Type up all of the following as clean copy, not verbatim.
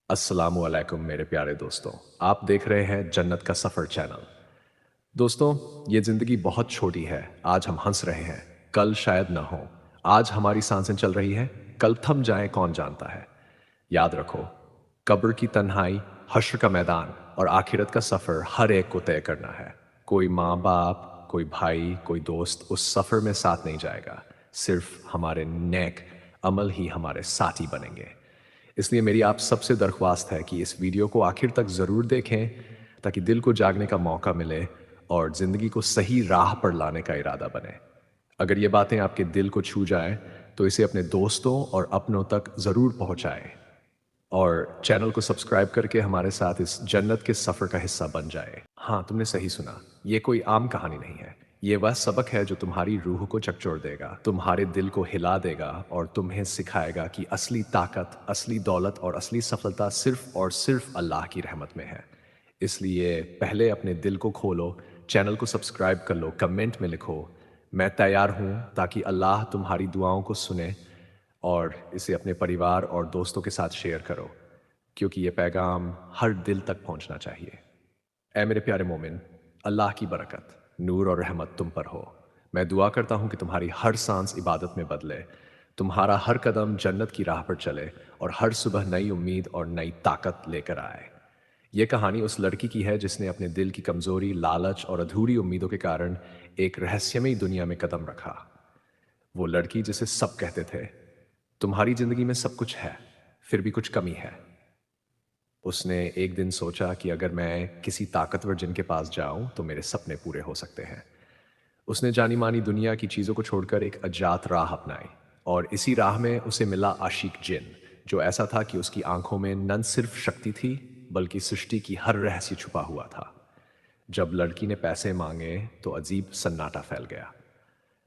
अस्सलामुअलैकुम मेरे प्यारे दोस्तों। आप देख रहे हैं जन्नत का सफ़र चैनल। दोस्तों, ये ज़िंदगी बहुत छोटी है। आज हम हंस रहे हैं, कल शायद ना हो। आज हमारी सांसें चल रही हैं, कल थम जाए कौन जानता है। याद रखो, कब्र की तन्हाई, हश्र का मैदान और आखिरत का सफ़र हर एक को तय करना है। कोई माँ बाप, कोई भाई, कोई दोस्त उस सफ़र में साथ नहीं जाएगा। सिर्फ हमारे नेक अमल ही हमारे साथी बनेंगे। इसलिए मेरी आप सबसे दरख्वास्त है कि इस वीडियो को आखिर तक ज़रूर देखें, ताकि दिल को जागने का मौका मिले और ज़िंदगी को सही राह पर लाने का इरादा बने। अगर ये बातें आपके दिल को छू जाएं, तो इसे अपने दोस्तों और अपनों तक ज़रूर पहुंचाएं और चैनल को सब्सक्राइब करके हमारे साथ इस जन्नत के सफ़र का हिस्सा बन जाए। हाँ, तुमने सही सुना। ये कोई आम कहानी नहीं है। ये वह सबक है जो तुम्हारी रूह को झकझोर देगा, तुम्हारे दिल को हिला देगा और तुम्हें सिखाएगा कि असली ताकत, असली दौलत और असली सफलता सिर्फ और सिर्फ अल्लाह की रहमत में है। इसलिए पहले अपने दिल को खोलो, चैनल को सब्सक्राइब कर लो, कमेंट में लिखो, मैं तैयार हूँ, ताकि अल्लाह तुम्हारी दुआओं को सुने और इसे अपने परिवार और दोस्तों के साथ शेयर करो, क्योंकि ये पैगाम हर दिल तक पहुंचना चाहिए। ऐ मेरे प्यारे मोमिन, अल्लाह की बरकत, नूर और रहमत तुम पर हो। मैं दुआ करता हूँ कि तुम्हारी हर सांस इबादत में बदले, तुम्हारा हर कदम जन्नत की राह पर चले और हर सुबह नई उम्मीद और नई ताकत लेकर आए। ये कहानी उस लड़की की है जिसने अपने दिल की कमजोरी, लालच और अधूरी उम्मीदों के कारण एक रहस्यमयी दुनिया में कदम रखा। वो लड़की जिसे सब कहते थे, तुम्हारी जिंदगी में सब कुछ है, फिर भी कुछ कमी है। उसने एक दिन सोचा कि अगर मैं किसी ताकतवर जिन के पास जाऊं तो मेरे सपने पूरे हो सकते हैं। उसने जानी मानी दुनिया की चीजों को छोड़कर एक अज्ञात राह अपनाई और इसी राह में उसे मिला आशिक जिन, जो ऐसा था कि उसकी आंखों में न सिर्फ शक्ति थी, बल्कि सृष्टि की हर रहस्य छुपा हुआ था। जब लड़की ने पैसे मांगे तो अजीब सन्नाटा फैल गया।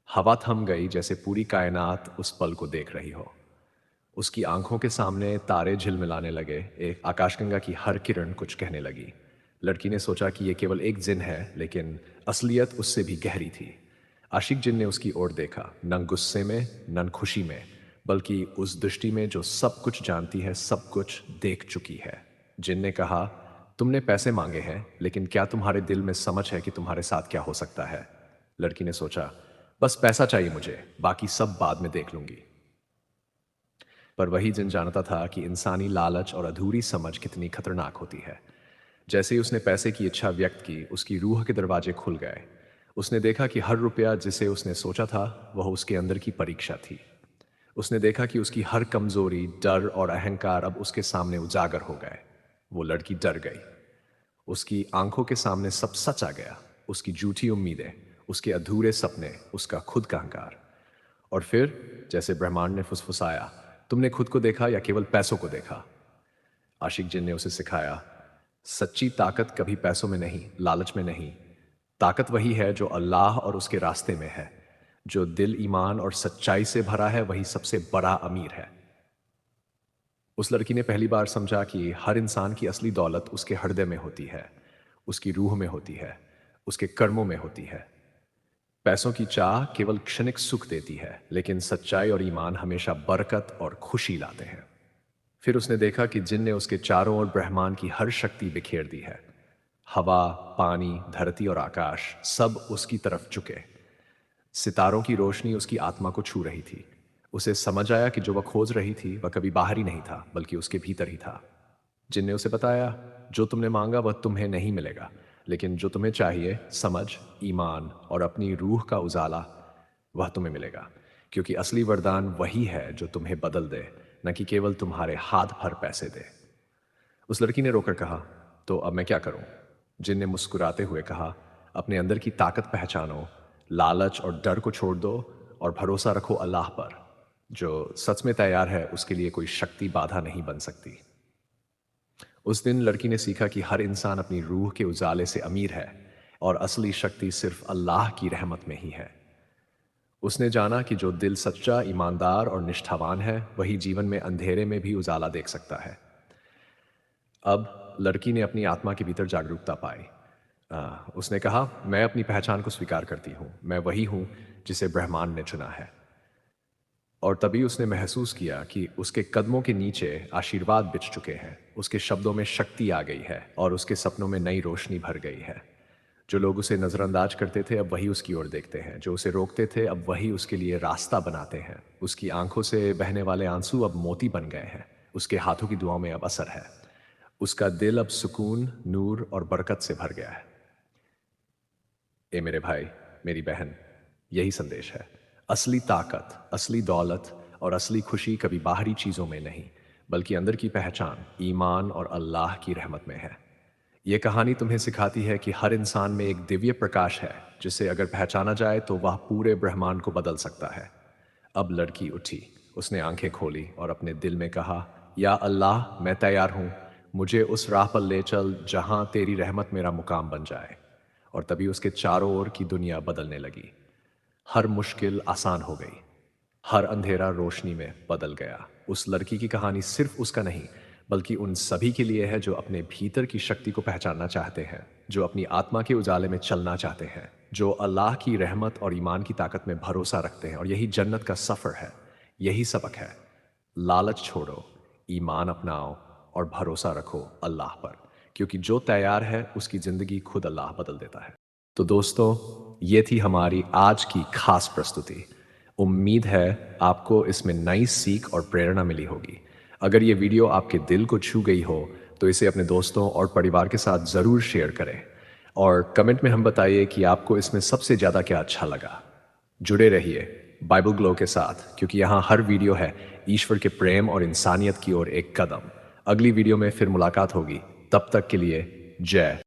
हवा थम गई, जैसे पूरी कायनात उस पल को देख रही हो। उसकी आंखों के सामने तारे झिलमिलाने लगे, एक आकाशगंगा की हर किरण कुछ कहने लगी। लड़की ने सोचा कि यह केवल एक जिन है, लेकिन असलियत उससे भी गहरी थी। आशिक जिन ने उसकी ओर देखा, न गुस्से में न खुशी में, बल्कि उस दृष्टि में जो सब कुछ जानती है, सब कुछ देख चुकी है। जिन ने कहा, तुमने पैसे मांगे हैं, लेकिन क्या तुम्हारे दिल में समझ है कि तुम्हारे साथ क्या हो सकता है? लड़की ने सोचा, बस पैसा चाहिए मुझे, बाकी सब बाद में देख लूंगी। पर वही जिन जानता था कि इंसानी लालच और अधूरी समझ कितनी खतरनाक होती है। जैसे ही उसने पैसे की इच्छा व्यक्त की, उसकी रूह के दरवाजे खुल गए। उसने देखा कि हर रुपया जिसे उसने सोचा था, वह उसके अंदर की परीक्षा थी। उसने देखा कि उसकी हर कमजोरी, डर और अहंकार अब उसके सामने उजागर हो गए। वो लड़की डर गई। उसकी आंखों के सामने सब सच आ गया, उसकी झूठी उम्मीदें, उसके अधूरे सपने, उसका खुद का अहंकार। और फिर जैसे ब्रह्मांड ने फुसफुसाया, तुमने खुद को देखा या केवल पैसों को देखा? आशिक जिन ने उसे सिखाया, सच्ची ताकत कभी पैसों में नहीं, लालच में नहीं। ताकत वही है जो अल्लाह और उसके रास्ते में है। जो दिल ईमान और सच्चाई से भरा है, वही सबसे बड़ा अमीर है। उस लड़की ने पहली बार समझा कि हर इंसान की असली दौलत उसके हृदय में होती है, उसकी रूह में होती है, उसके कर्मों में होती है। पैसों की चाह केवल क्षणिक सुख देती है, लेकिन सच्चाई और ईमान हमेशा बरकत और खुशी लाते हैं। फिर उसने देखा कि जिन ने उसके चारों ओर ब्रह्मांड की हर शक्ति बिखेर दी है। हवा, पानी, धरती और आकाश सब उसकी तरफ झुके। सितारों की रोशनी उसकी आत्मा को छू रही थी। उसे समझ आया कि जो वह खोज रही थी, वह कभी बाहर ही नहीं था, बल्कि उसके भीतर ही था। जिन ने उसे बताया, जो तुमने मांगा वह तुम्हें नहीं मिलेगा, लेकिन जो तुम्हें चाहिए, समझ, ईमान और अपनी रूह का उजाला, वह तुम्हें मिलेगा। क्योंकि असली वरदान वही है जो तुम्हें बदल दे, न कि केवल तुम्हारे हाथ भर पैसे दे। उस लड़की ने रोकर कहा, तो अब मैं क्या करूं? जिन ने मुस्कुराते हुए कहा, अपने अंदर की ताकत पहचानो, लालच और डर को छोड़ दो और भरोसा रखो अल्लाह पर। जो सच में तैयार है, उसके लिए कोई शक्ति बाधा नहीं बन सकती। उस दिन लड़की ने सीखा कि हर इंसान अपनी रूह के उजाले से अमीर है और असली शक्ति सिर्फ अल्लाह की रहमत में ही है। उसने जाना कि जो दिल सच्चा, ईमानदार और निष्ठावान है, वही जीवन में अंधेरे में भी उजाला देख सकता है। अब लड़की ने अपनी आत्मा के भीतर जागरूकता पाई। उसने कहा, मैं अपनी पहचान को स्वीकार करती हूँ, मैं वही हूँ जिसे ब्रह्मांड ने चुना है। और तभी उसने महसूस किया कि उसके कदमों के नीचे आशीर्वाद बिछ चुके हैं। उसके शब्दों में शक्ति आ गई है और उसके सपनों में नई रोशनी भर गई है। जो लोग उसे नज़रअंदाज करते थे अब वही उसकी ओर देखते हैं, जो उसे रोकते थे अब वही उसके लिए रास्ता बनाते हैं। उसकी आंखों से बहने वाले आंसू अब मोती बन गए हैं, उसके हाथों की दुआओं में अब असर है। उसका दिल अब सुकून, नूर और बरकत से भर गया है। ए मेरे भाई, मेरी बहन, यही संदेश है। असली ताकत, असली दौलत और असली खुशी कभी बाहरी चीज़ों में नहीं, बल्कि अंदर की पहचान, ईमान और अल्लाह की रहमत में है। ये कहानी तुम्हें सिखाती है कि हर इंसान में एक दिव्य प्रकाश है, जिसे अगर पहचाना जाए तो वह पूरे ब्रह्मांड को बदल सकता है। अब लड़की उठी, उसने आंखें खोली और अपने दिल में कहा, या अल्लाह, मैं तैयार हूँ, मुझे उस राह पर ले चल जहाँ तेरी रहमत मेरा मुकाम बन जाए। और तभी उसके चारों ओर की दुनिया बदलने लगी। हर मुश्किल आसान हो गई, हर अंधेरा रोशनी में बदल गया। उस लड़की की कहानी सिर्फ उसका नहीं, बल्कि उन सभी के लिए है जो अपने भीतर की शक्ति को पहचानना चाहते हैं, जो अपनी आत्मा के उजाले में चलना चाहते हैं, जो अल्लाह की रहमत और ईमान की ताकत में भरोसा रखते हैं। और यही जन्नत का सफ़र है, यही सबक है। लालच छोड़ो, ईमान अपनाओ और भरोसा रखो अल्लाह पर, क्योंकि जो तैयार है उसकी ज़िंदगी खुद अल्लाह बदल देता है। तो दोस्तों, ये थी हमारी आज की खास प्रस्तुति। उम्मीद है आपको इसमें नई सीख और प्रेरणा मिली होगी। अगर ये वीडियो आपके दिल को छू गई हो तो इसे अपने दोस्तों और परिवार के साथ ज़रूर शेयर करें और कमेंट में हम बताइए कि आपको इसमें सबसे ज़्यादा क्या अच्छा लगा। जुड़े रहिए बाइबल ग्लो के साथ, क्योंकि यहाँ हर वीडियो है ईश्वर के प्रेम और इंसानियत की ओर एक कदम। अगली वीडियो में फिर मुलाकात होगी, तब तक के लिए जय